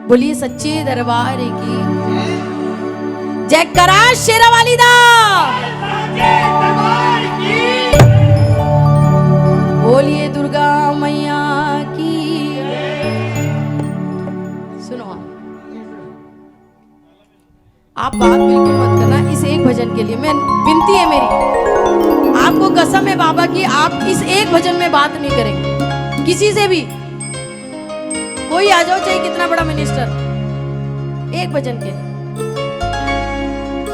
बोलिए सच्चे दरबार की जय करा शेरावाली दा। बोलिए दुर्गा मैया की। सुनो आप बात बिल्कुल मत करना इस एक भजन के लिए, मैं विनती है मेरी, आपको कसम है बाबा की, आप इस एक भजन में बात नहीं करेंगे किसी से भी। कोई आ जाओ चाहे कितना बड़ा मिनिस्टर, एक भजन के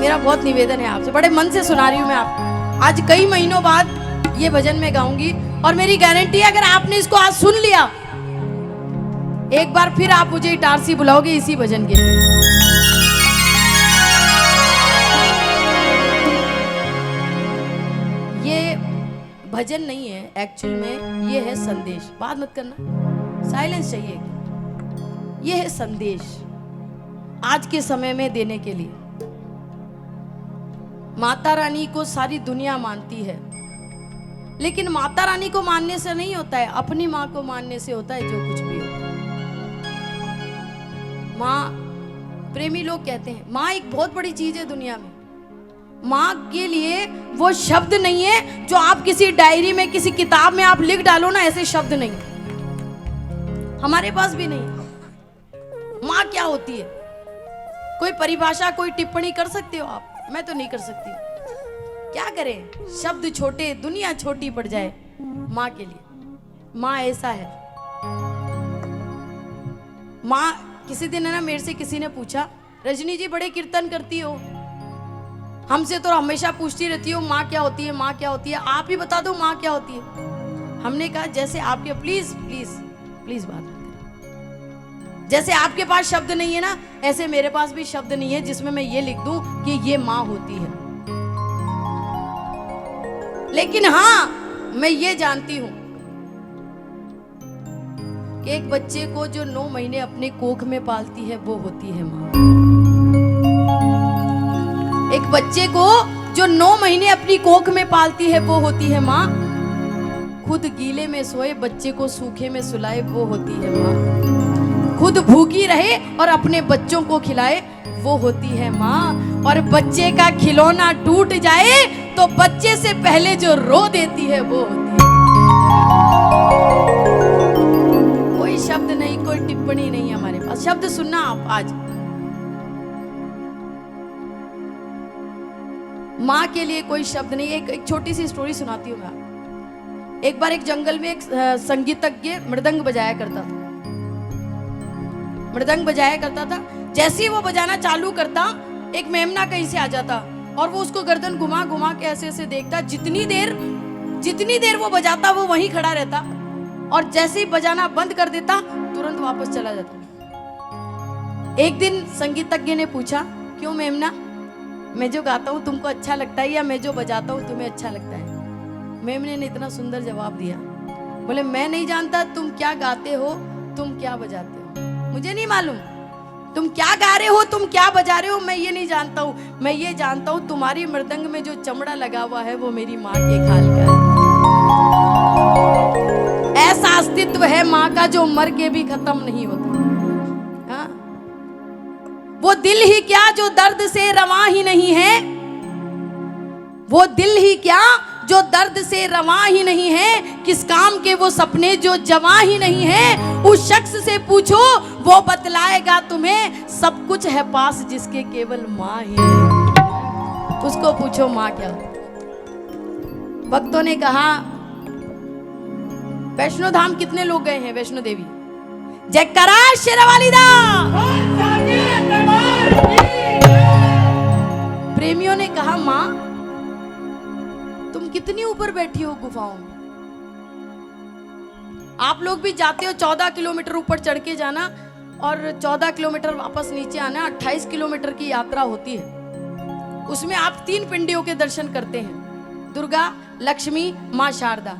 मेरा बहुत निवेदन है आपसे, बड़े मन से सुना रही हूं मैं आप। आज कई महीनों बाद ये भजन मैं गाऊंगी और मेरी गारंटी है अगर आपने इसको आज सुन लिया, एक बार फिर आप मुझे इटारसी बुलाओगे इसी भजन के लिए। ये भजन नहीं है एक्चुअल में, ये है संदेश। बात मत करना, साइलेंस चाहिए। ये है संदेश आज के समय में देने के लिए। माता रानी को सारी दुनिया मानती है, लेकिन माता रानी को मानने से नहीं होता है, अपनी माँ को मानने से होता है जो कुछ भी होता है। माँ, प्रेमी लोग कहते हैं माँ एक बहुत बड़ी चीज है दुनिया में। माँ के लिए वो शब्द नहीं है जो आप किसी डायरी में किसी किताब में आप लिख डालो ना, ऐसे शब्द नहीं, हमारे पास भी नहीं। माँ क्या होती है, कोई परिभाषा कोई टिप्पणी कर सकते हो आप? मैं तो नहीं कर सकती। क्या करें, शब्द छोटे, दुनिया छोटी पड़ जाए माँ के लिए। माँ ऐसा है। माँ, किसी दिन है ना मेरे से किसी ने पूछा, रजनी जी बड़े कीर्तन करती हो, हमसे तो हमेशा पूछती रहती हो माँ क्या होती है, माँ क्या होती है, आप ही बता दो माँ क्या होती है। हमने कहा जैसे आपके, प्लीज प्लीज प्लीज बात, जैसे आपके पास शब्द नहीं है ना, ऐसे मेरे पास भी शब्द नहीं है जिसमें मैं ये लिख दूं कि ये माँ होती है। लेकिन हाँ, मैं ये जानती हूं कि एक बच्चे को जो 9 महीने अपने कोख में पालती है वो होती है माँ। एक बच्चे को जो 9 महीने अपनी कोख में पालती है वो होती है माँ। खुद गीले में सोए बच्चे को सूखे में सुलाए वो होती है माँ। खुद भूखी रहे और अपने बच्चों को खिलाए वो होती है माँ। और बच्चे का खिलौना टूट जाए तो बच्चे से पहले जो रो देती है वो होती है। कोई शब्द नहीं, कोई टिप्पणी नहीं हमारे पास। शब्द सुनना आप आज, माँ के लिए कोई शब्द नहीं। एक छोटी सी स्टोरी सुनाती हूँ मैं। एक बार एक जंगल में एक संगीतज्ञ मृदंग बजाया करता था। मृदंग बजाया करता था, जैसे ही वो बजाना चालू करता, एक मेमना कहीं से आ जाता और वो उसको गर्दन घुमा घुमा के ऐसे ऐसे देखता। जितनी देर वो बजाता वो वहीं खड़ा रहता, और जैसे ही बजाना बंद कर देता तुरंत वापस चला जाता। एक दिन संगीतज्ञ ने पूछा, क्यों मेमना, मैं जो गाता हूँ तुमको अच्छा लगता है या मैं जो बजाता हूँ तुम्हें अच्छा लगता है? मेमने ने इतना सुंदर जवाब दिया, बोले मैं नहीं जानता तुम क्या गाते हो, तुम क्या बजाते हो, मुझे नहीं मालूम। तुम क्या गा रहे हो, तुम क्या बजा रहे हो, मैं ये नहीं जानता हूँ। मैं ये जानता हूँ तुम्हारी मृदंग में जो चमड़ा लगा हुआ है वो मेरी माँ के खाल का है। ऐसा अस्तित्व है माँ का जो मर के भी खत्म नहीं होता। हाँ? वो दिल ही क्या जो दर्द से रवां ही नहीं है, वो दिल ही क्या जो दर्द से रवां ही नहीं है, किस काम के वो सपने जो जवां ही नहीं है। उस शख्स से पूछो वो बतलाएगा तुम्हें, सब कुछ है पास जिसके केवल माँ ही है। उसको पूछो माँ क्या। भक्तों ने कहा, वैष्णो धाम कितने लोग गए हैं? वैष्णो देवी, जय करा शेरावाली दा। प्रेमियों ने कहा, माँ तुम कितनी ऊपर बैठी हो गुफाओं में? आप लोग भी जाते हो 14 किलोमीटर ऊपर चढ़ के जाना और 14 किलोमीटर वापस नीचे आना, 28 किलोमीटर की यात्रा होती है। उसमें आप 3 पिंडियों के दर्शन करते हैं, दुर्गा, लक्ष्मी, माँ शारदा।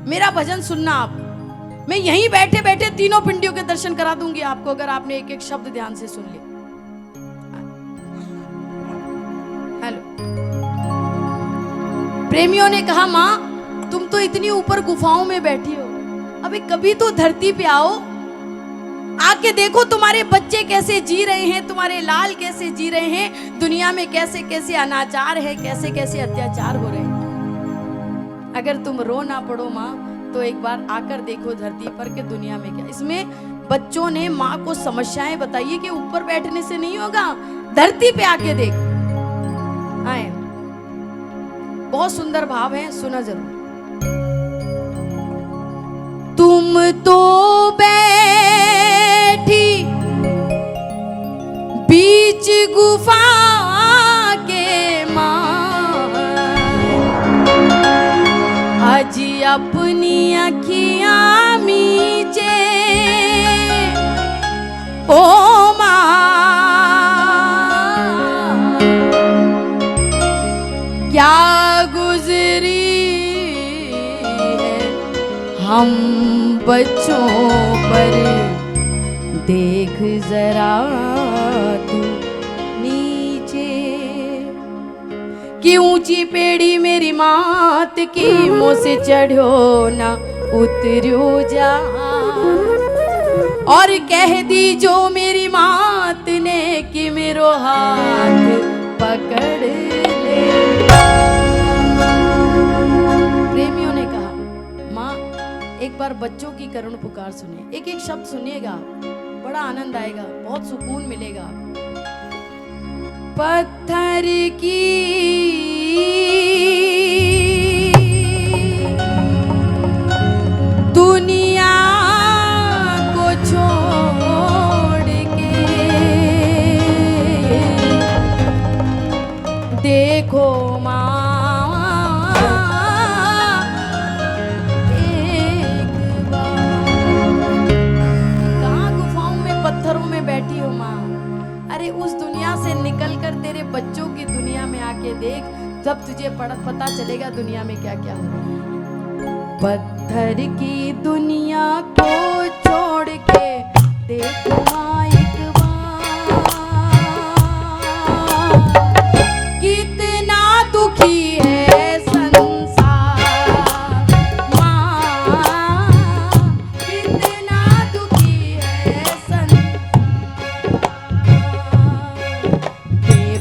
मेरा भजन सुनना आप, मैं यहीं बैठे बैठे तीनों पिंडियों के दर्शन करा दूंगी आपको, अगर आपने एक एक शब्द ध्यान से सुन लिया। हेलो। प्रेमियों ने कहा, माँ तुम तो इतनी ऊपर गुफाओं में बैठी हो, अबे कभी तो धरती पे आओ, आके देखो तुम्हारे बच्चे कैसे जी रहे हैं, तुम्हारे लाल कैसे जी रहे हैं, दुनिया में कैसे कैसे अनाचार है, कैसे कैसे अत्याचार हो रहे हैं। अगर तुम रो ना पड़ो माँ, तो एक बार आकर देखो धरती पर कि दुनिया में क्या। इसमें बच्चों ने माँ को समस्याएं बताई कि ऊपर बैठने से नहीं होगा, धरती पे आके देख। आए, बहुत सुंदर भाव है, सुना जरूर। तुम तो बैठी बीच गुफा के माँ, आज अपनी अखियां मीचे ओ माँ, क्या गुजरी हम बच्चों पर, देख जरा तू नीचे। कि ऊंची पेड़ी मेरी मात की, मुँह से चढ़ो ना उतरो जा, और कह दी जो मेरी मात ने कि मेरो हाथ पकड़ ले। प्रेमियों ने कहा माँ एक बार बच्चों की करुण पुकार सुनिए, एक एक शब्द सुनिएगा, बड़ा आनंद आएगा, बहुत सुकून मिलेगा। पत्थर की दुनिया को छोड़ के देखो माँ, बैठी हो माँ। अरे उस दुनिया से निकल कर तेरे बच्चों की दुनिया में आके देख, जब तुझे पता चलेगा दुनिया में क्या क्या हो रहा है। पत्थर की दुनिया को छोड़ के देखो माँ एक बार, कितना दुखी है संसार माँ, कितना दुखी है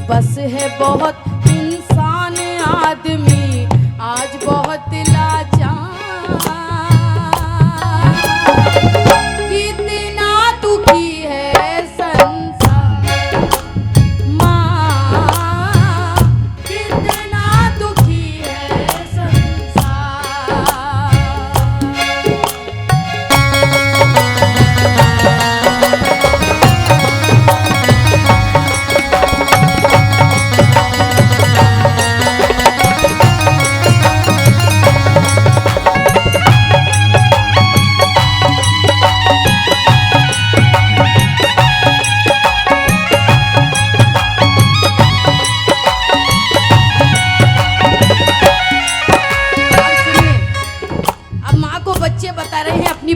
बस है बहुत इंसान आदमी आज बहुत लाचार, कितना दुखी है संसार माँ, कितना दुखी है संसार।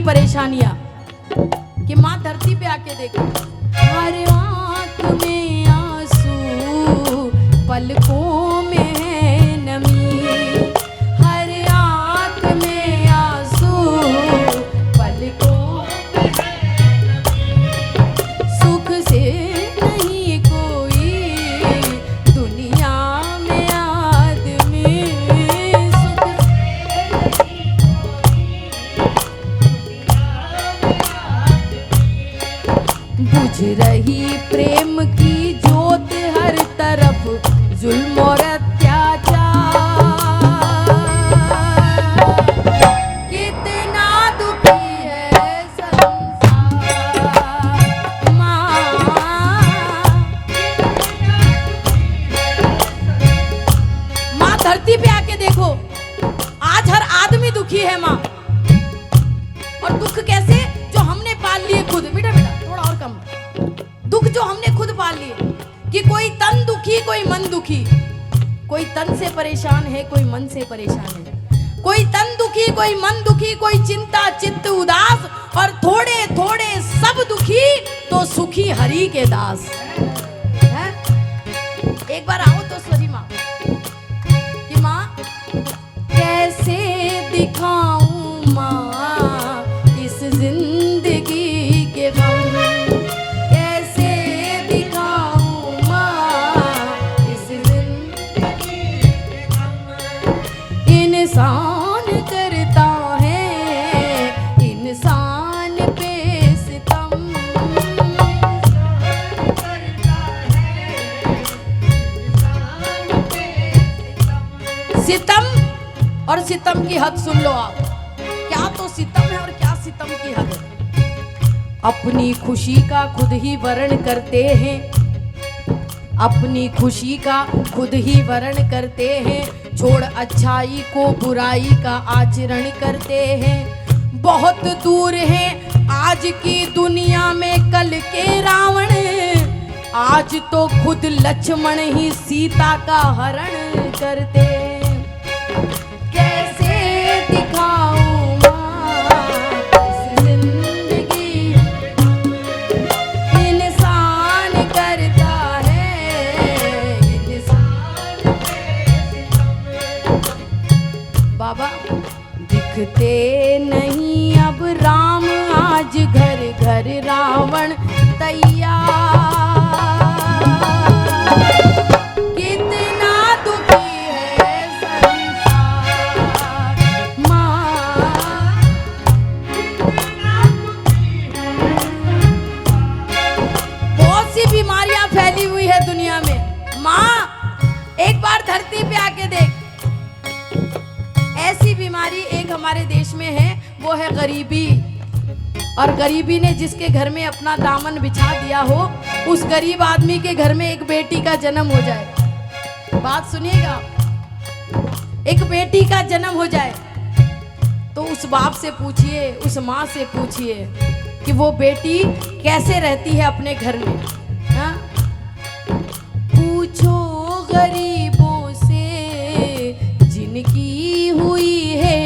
परेशानियां कि माँ धरती पे आके देखो, हर आंख में आंसू पलकों में है नमी, हर आंख में आंसू पलकों में है नमी, सुख से नहीं कोई दुनिया में आदमी, सुख से बुझ रही प्रेम की ज्योत हर तरफ जुल्म और अत्याचार, कितना दुखी है संसार माँ, माँ धरती पे आके देखो, आज हर आदमी दुखी है माँ। और दुख कैसे? जो हमने पाल लिए खुद। बेटा थोड़ा और कम। दुख जो हमने खुद पाल लिए कि कोई तन दुखी, कोई मन दुखी, कोई तन से परेशान है, कोई मन से परेशान है, कोई तन दुखी, कोई मन दुखी, कोई चिंता चित्त उदास, और थोड़े थोड़े सब दुखी तो सुखी हरि के दास है? एक बार आओ तो सॉरी माँ कि माँ कैसे दिखाऊं माँ इस जिंदगी के गम, और सितम की हद सुन लो आप, क्या तो सितम है और क्या सितम की हद है। अपनी खुशी का खुद ही वर्ण करते हैं, अपनी खुशी का खुद ही वर्ण करते हैं, छोड़ अच्छाई को बुराई का आचरण करते हैं। बहुत दूर है आज की दुनिया में कल के रावण, आज तो खुद लक्ष्मण ही सीता का हरण करते। कैसे दिखाऊं माँ इस जिंदगी, इंसान करता है इंसान। बाबा दिखते नहीं अब राम, आज घर घर रावण तैयार। कितना दुखी है संसार माँ, बहुत सी बीमारियां फैली हुई है दुनिया में। माँ एक बार धरती पे आके देख, ऐसी बीमारी एक हमारे देश में है, वो है गरीबी। और गरीबी ने जिसके घर में अपना दामन बिछा दिया हो, उस गरीब आदमी के घर में एक बेटी का जन्म हो जाए, बात सुनिएगा, एक बेटी का जन्म हो जाए तो उस बाप से पूछिए, उस माँ से पूछिए कि वो बेटी कैसे रहती है अपने घर में। हाँ? पूछो गरीबों से जिनकी हुई है,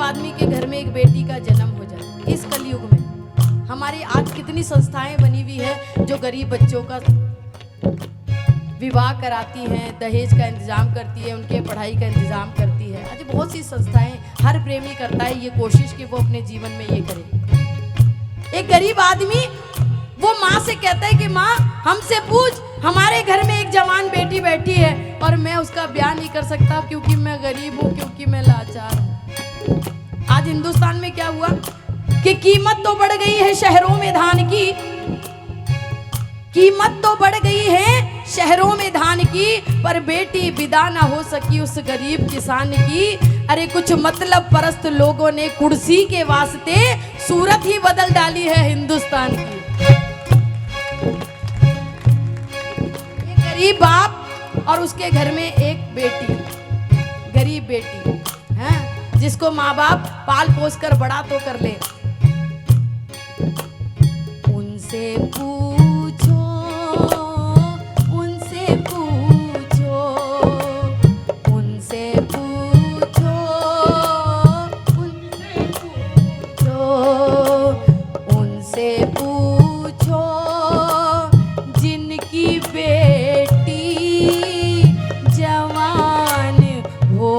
आदमी के घर में एक बेटी का जन्म हो जाए। इस कलयुग में हमारी आज कितनी संस्थाएं बनी हुई है जो गरीब बच्चों का विवाह कराती हैं, दहेज का इंतजाम करती है, उनके पढ़ाई का इंतजाम करती है। आज बहुत सी संस्थाएं, हर प्रेमी करता है ये कोशिश कि वो अपने जीवन में ये करे। एक गरीब आदमी वो माँ से कहता है कि माँ हमसे पूछ, हमारे घर में एक जवान बेटी बैठी है और मैं उसका ब्याह नहीं कर सकता क्योंकि मैं गरीब हूँ, क्योंकि मैं लाचार हूँ। आज हिंदुस्तान में क्या हुआ कि कीमत तो बढ़ गई है शहरों में धान की, कीमत तो बढ़ गई है शहरों में धान की, पर बेटी विदा ना हो सकी उस गरीब किसान की। अरे कुछ मतलब परस्त लोगों ने कुर्सी के वास्ते सूरत ही बदल डाली है हिंदुस्तान की। एक गरीब बाप और उसके घर में एक बेटी, गरीब बेटी है, जिसको माँ बाप पाल पोस कर बड़ा तो कर ले। उनसे पूछो, उनसे पूछो, उनसे पूछो, उनसे पूछो, उनसे पूछो जिनकी बेटी जवान हो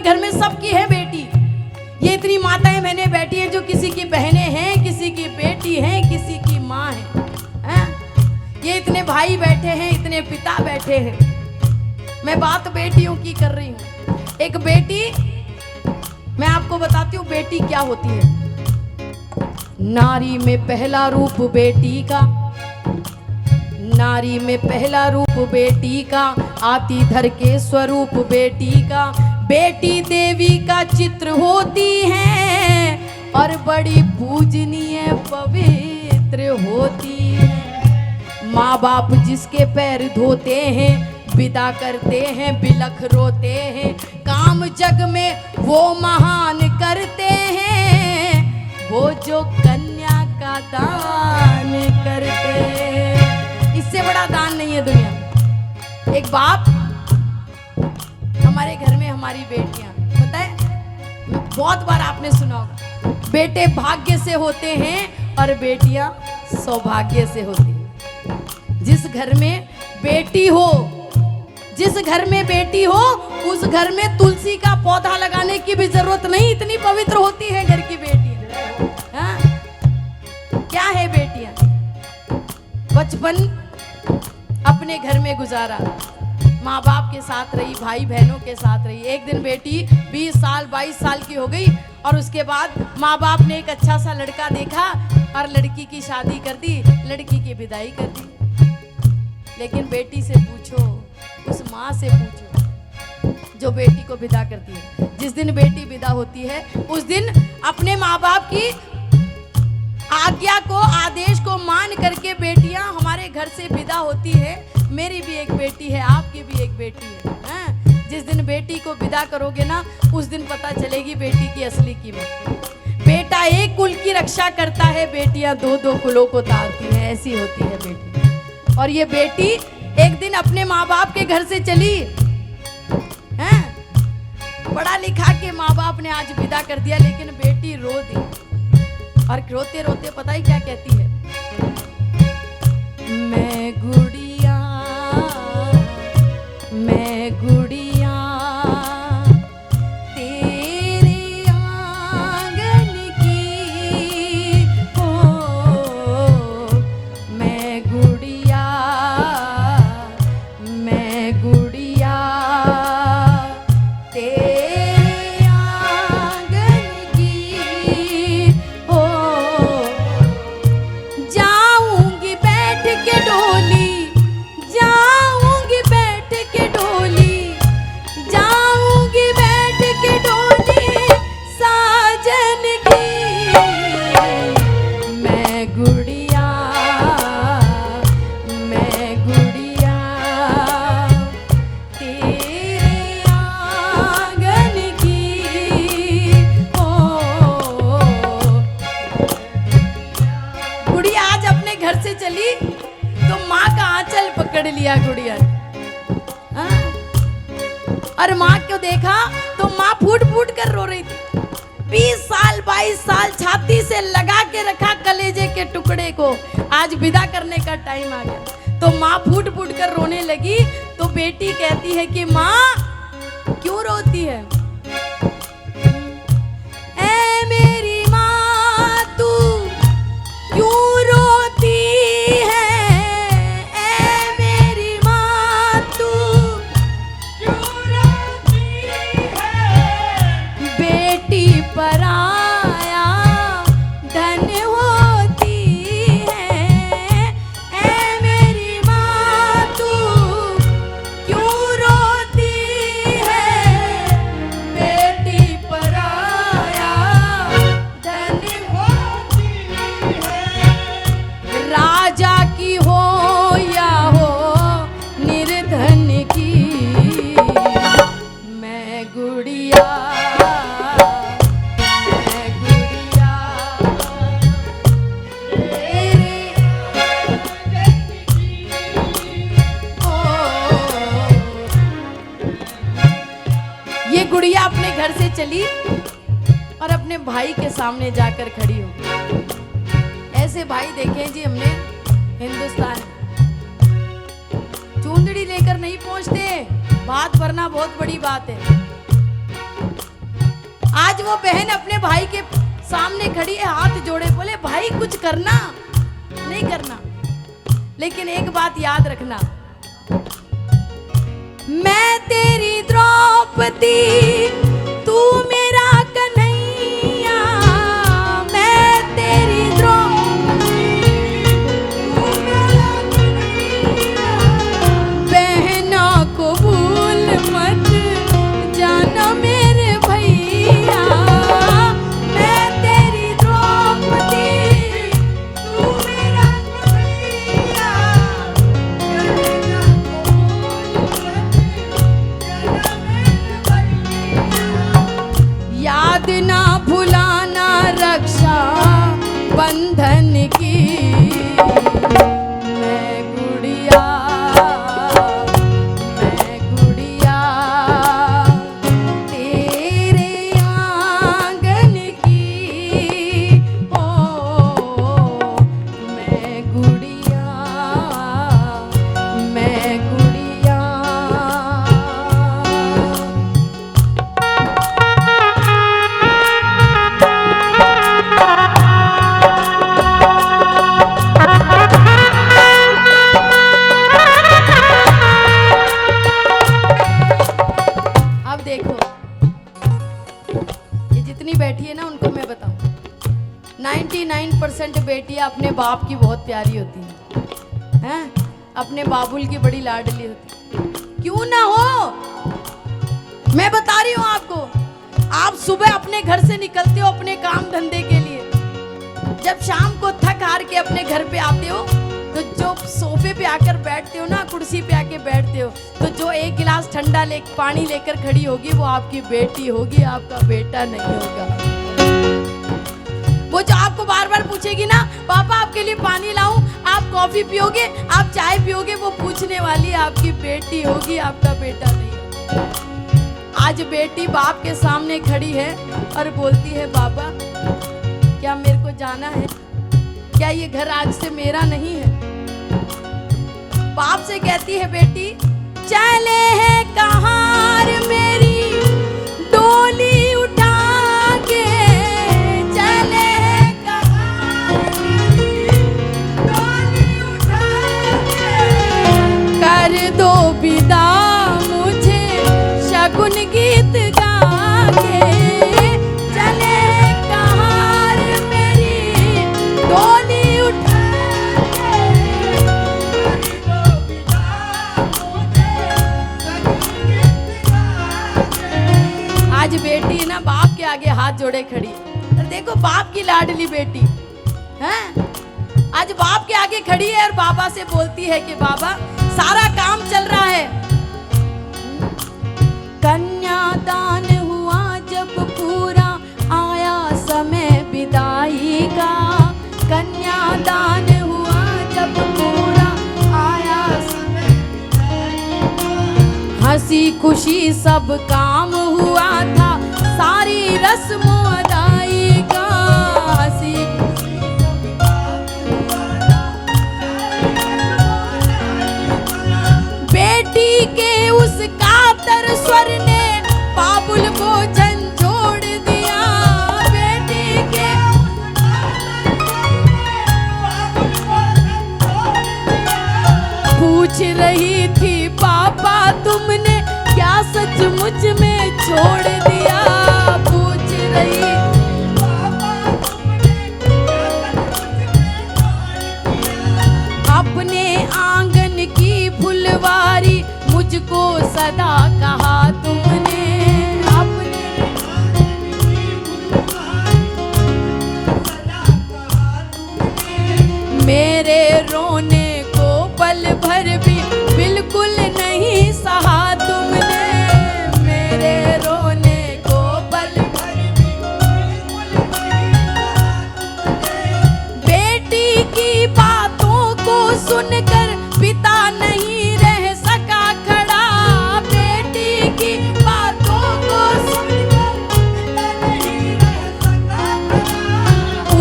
घर में सबकी है बेटी। ये इतनी माताएं बहनें बैठी हैं जो किसी की बहनें हैं, किसी की बेटी हैं, किसी की माँ है। ये इतने भाई बैठे हैं, इतने पिता बैठे हैं। मैं बात बेटियों की कर रही हूँ। एक बेटी, मैं आपको बताती हूँ बेटी क्या होती है। नारी में पहला रूप बेटी का, नारी में पहला रूप बेटी का, आती धर के स्वरूप बेटी का। बेटी देवी का चित्र होती है और बड़ी पूजनीय पवित्र होती है। माँ बाप जिसके पैर धोते हैं विदा करते हैं बिलख रोते हैं, काम जग में वो महान करते हैं, वो जो कन्या का दान करते हैं। इससे बड़ा दान नहीं है दुनिया में। एक बाप, हमारे घर में हमारी बेटियां, पता है बहुत बार आपने सुना होगा, बेटे भाग्य से होते हैं और बेटियां सौभाग्य से होती हैं। जिस घर में बेटी हो, जिस घर में बेटी हो, उस घर में तुलसी का पौधा लगाने की भी जरूरत नहीं, इतनी पवित्र होती है घर की बेटियां। हाँ? क्या है बेटियां? बचपन अपने घर में गुजारा, माँ बाप के साथ रही, भाई बहनों के साथ रही। एक दिन बेटी 20 साल 22 साल की हो गई और उसके बाद माँ बाप ने एक अच्छा सा लड़का देखा और लड़की की शादी कर दी, लड़की की विदाई कर दी। लेकिन बेटी से पूछो, उस माँ से पूछो जो बेटी को विदा करती है। जिस दिन बेटी विदा होती है उस दिन अपने माँ बाप की आज्ञा को, आदेश को मान करके बेटियां हमारे घर से विदा होती है। मेरी भी एक बेटी है, आपकी भी एक बेटी है, हैं? जिस दिन बेटी को विदा करोगे ना, उस दिन पता चलेगी बेटी की असली कीमत। बेटा एक कुल की रक्षा करता है, बेटियां दो दो कुलों को तारती है, ऐसी होती है बेटी। और ये बेटी एक दिन अपने माँ बाप के घर से चली, हैं? पढ़ा लिखा के माँ बाप ने आज विदा कर दिया, लेकिन बेटी रो दी और रोते रोते पता ही क्या कहती है, मैं गुड़िया, मैं गुड़िया तेरे आंगन की हो, मैं गुड़िया, मैं गुड़िया तेरे आंगन की हो, जाऊंगी बैठ के डोली, जाऊंगी बैठ के डोली, जाऊंगी बैठ के डोली साजन की, मैं गुड़िया, मैं गुड़िया तेरे आंगन की हो। गुड़िया आज अपने घर से चली तो माँ का आंचल पकड़ लिया गुड़िया ने। हाँ? और माँ को देखा तो माँ फूट फूट कर रो रही थी। 20 साल 22 साल छाती से लगा के रखा कलेजे के टुकड़े को, आज विदा करने का टाइम आ गया तो माँ फूट फूट कर रोने लगी। तो बेटी कहती है कि माँ क्यों रोती है? ऐ मेरी माँ तू क्यों रोती है, ऐ मेरी माँ तू क्यों रोती है, बेटी पराया धन होती है, ऐ मेरी माँ तू क्यों रोती है, बेटी पराया धन होती है, राजा की हो या हो निर्धन की, मैं गुड़िया, मैं गुड़िया तेरे ओ। ये गुड़िया अपने घर से चली और अपने भाई के सामने जाकर खड़ी हो गई। ऐसे भाई देखे जी हमने हिंदुस्तान, चूंदड़ी लेकर नहीं पहुंचते, बात भरना बहुत बड़ी बात है। आज वो बहन अपने भाई के सामने खड़ी है, हाथ जोड़े, बोले भाई कुछ करना, नहीं करना, लेकिन एक बात याद रखना, मैं तेरी द्रौपदी तू मेरा कन्हैया, मैं तेरी द्रौपदी तू मेरा कन्हैया, बहना को भूल मत जाना मेरे भैया, मैं तेरी द्रौपदी तू मेरा कन्हैया, बहना को भूल मत 99% बेटियां अपने बाप की बहुत प्यारी होती हैं, अपने बाबुल की बड़ी लाडली होती है। क्यों ना हो, मैं बता रही हूं आपको। आप सुबह अपने घर से निकलते हो अपने काम धंधे के लिए, जब शाम को थक हार के अपने घर पे आते हो तो जो सोफे पे आकर बैठते हो ना, कुर्सी पे आके बैठते हो, तो जो एक गिलास ठंडा पानी लेकर खड़ी होगी वो आपकी बेटी होगी, आपका बेटा नहीं होगा। वो जो आपको बार बार पूछेगी ना, पापा आपके लिए पानी लाऊं, आप कॉफी पियोगे, आप चाय पियोगे, वो पूछने वाली आपकी बेटी होगी, आपका बेटा नहीं होगा। आज बेटी बाप के सामने खड़ी है और बोलती है, बाबा क्या मेरे को जाना है, क्या ये घर आज से मेरा नहीं है? बाप से कहती है, बेटी चले है कहार मेरी डोली उठा के, चले है कहार मेरी डोली उठा के, कर दो विदा मुझे शगुन गीत गा के, चले कहार मेरी डोली उठा के। आज बेटी ना बाप के आगे हाथ जोड़े खड़ी, और देखो बाप की लाडली बेटी है, आज बाप के आगे खड़ी है और बाबा से बोलती है कि बाबा सारा काम चल रहा है, कन्यादान हुआ जब पूरा आया समय विदाई का, कन्यादान हुआ जब पूरा आया समय विदाई का, हंसी खुशी सब काम हुआ था सारी रस्म अदाई का, हंसी खुशी सब काम हुआ था, बेटी के उस कातर स्वर ने बाबुल को झंझोड़ दिया, बेटी के पूछ रही थी पापा तुमने क्या सचमुच में छोड़ दिया, पूछ रही पापा तुमने अपने आंगन की फुलवारी मुझको सदा कहा तुमने, अपने आंगन की फुलवारी सदा कहा तुमने, मेरे रोने को पल भर भी बिल्कुल नहीं सहा तुमने, मेरे रोने को पल भर भी बिल्कुल नहीं सहा तुमने, बेटी की बातों को सुनकर पिता नहीं रह सका खड़ा, बेटी की बातों को सुनकर पिता नहीं रह सका खड़ा,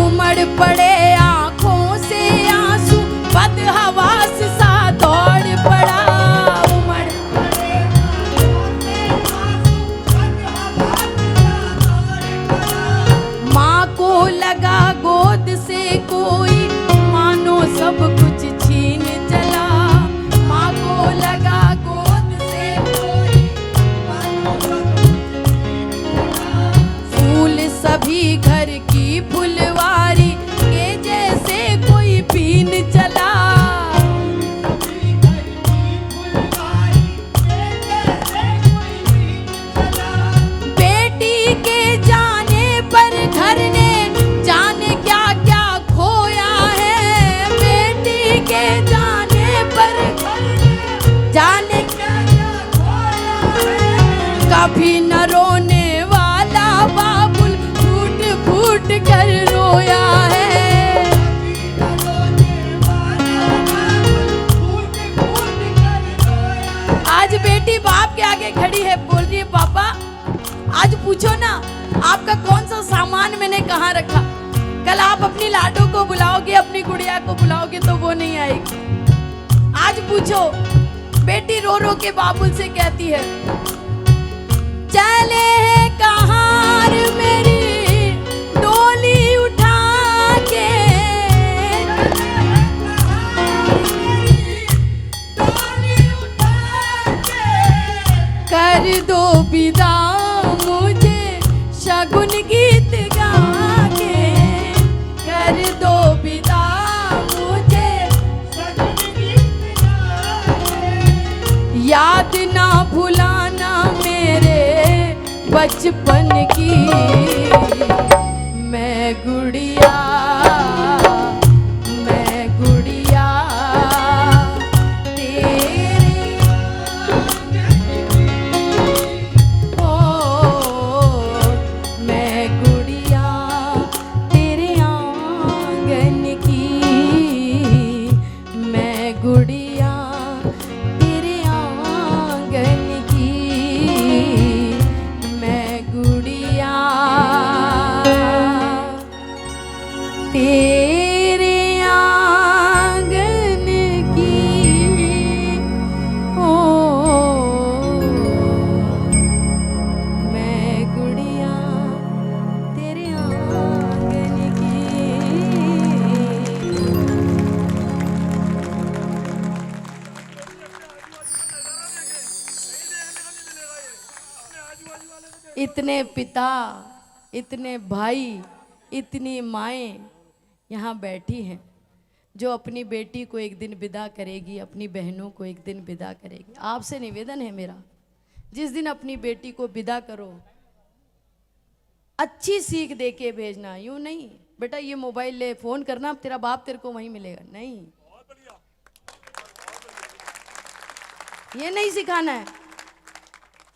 उमड़ पड़े आंखों से आंसू बदहवास सा दौड़ पड़ा, उमड़ पड़े आंखों से आंसू बदहवास सा दौड़ पड़ा, माँ को लगा गोद से कोई मानो सब कुछ छीन चला, माँ को लगा गोद से कोई मानो सब कुछ छीन चला, फूल सभी घर की फुलवारी के जैसे कोई पीन चला, बेटी के जाने पर घर ने जाने क्या क्या खोया है, बेटी के जाने पर घर ने जाने क्या क्या खोया है, कभी न रोने वाला बाबुल फूट फूट कर रोया है, आज बेटी बाप के आगे खड़ी है, बोल रही है पापा आज पूछो ना आपका कौन सा सामान मैंने कहाँ रखा, कल आप अपनी लाडो को बुलाओगे, अपनी गुड़िया को बुलाओगे तो वो नहीं आएगी, आज पूछो। बेटी रो रो के बाबुल से कहती है, चले है कहार मेरी डोली उठा के, कर दो विदा मुझे शगुन गीत गा के, बचपन की मैं गुड़िया, मैं गुड़िया तेरे ओ मैं गुड़िया तेरे आंगन की, मैं गुड़िया तेरे आंगन की, मैं गुड़िया तेरे आंगन की। ओ मैं गुड़िया तेरे आंगन की। इतने पिता, इतने भाई, इतनी माएँ यहाँ बैठी हैं जो अपनी बेटी को एक दिन विदा करेगी, अपनी बहनों को एक दिन विदा करेगी। आपसे निवेदन है मेरा, जिस दिन अपनी बेटी को विदा करो अच्छी सीख दे के भेजना। यूं नहीं बेटा ये मोबाइल ले, फोन करना, तेरा बाप तेरे को वहीं मिलेगा, नहीं, ये नहीं सिखाना है।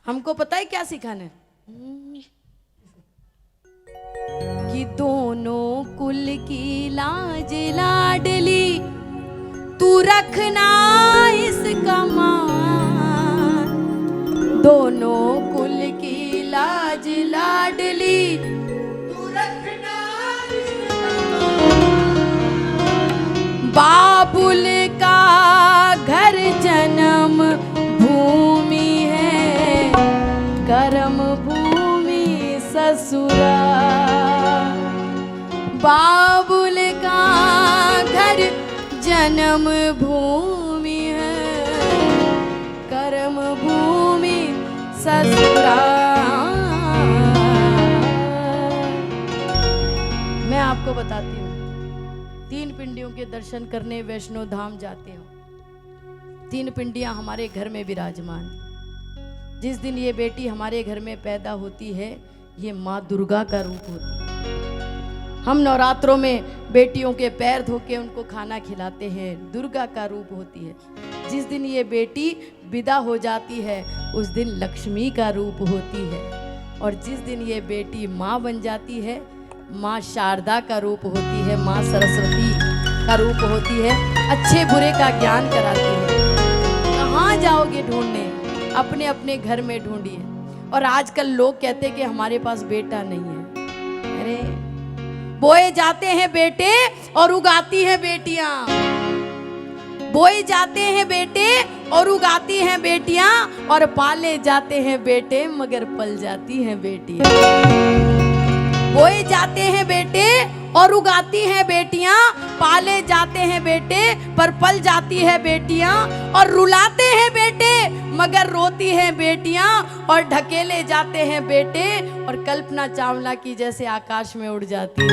हमको पता है क्या सिखाना है, कि दोनों कुल की लाज लाडली तू रखना इसका मान, दोनों कुल की लाज लाडली तू रखना इसका मान। बाबुल का घर जन्म भूमि है, कर्म भूमि ससुरा। बाबुल का घर जन्म भूमि है, कर्म भूमि ससुरा। मैं आपको बताती हूँ, 3 पिंडियों के दर्शन करने वैष्णो धाम जाते हो। 3 पिंडियां हमारे घर में विराजमान। जिस दिन ये बेटी हमारे घर में पैदा होती है, ये माँ दुर्गा का रूप होती है। हम नवरात्रों में बेटियों के पैर धो के उनको खाना खिलाते हैं, दुर्गा का रूप होती है। जिस दिन ये बेटी विदा हो जाती है उस दिन लक्ष्मी का रूप होती है। और जिस दिन ये बेटी माँ बन जाती है, माँ शारदा का रूप होती है, माँ सरस्वती का रूप होती है, अच्छे बुरे का ज्ञान कराती है। कहाँ जाओगे ढूंढने, अपने अपने घर में ढूंढिए। और आजकल लोग कहते हैं कि हमारे पास बेटा नहीं है। अरे बोए जाते हैं बेटे और उगाती हैं बेटियां, बोए जाते हैं बेटे और उगाती हैं बेटियां, और पाले जाते हैं बेटे मगर पल जाती हैं बेटियां। बोए जाते हैं बेटे और उगाती हैं बेटियां, पाले जाते हैं बेटे पर पल जाती है बेटियां, और रुलाते हैं बेटे मगर रोती हैं बेटियां, और ढकेले जाते हैं बेटे और कल्पना चावला की जैसे आकाश में उड़ जाती है।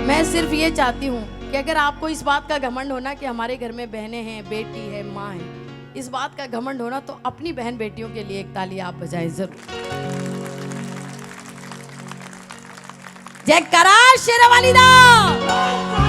मैं सिर्फ ये चाहती हूँ कि अगर आपको इस बात का घमंड होना कि हमारे घर में बहनें हैं, बेटी है, माँ है, इस बात का घमंड होना, तो अपनी बहन बेटियों के लिए एक ताली आप बजाएं जरूर। जय करा शेरवाली दा।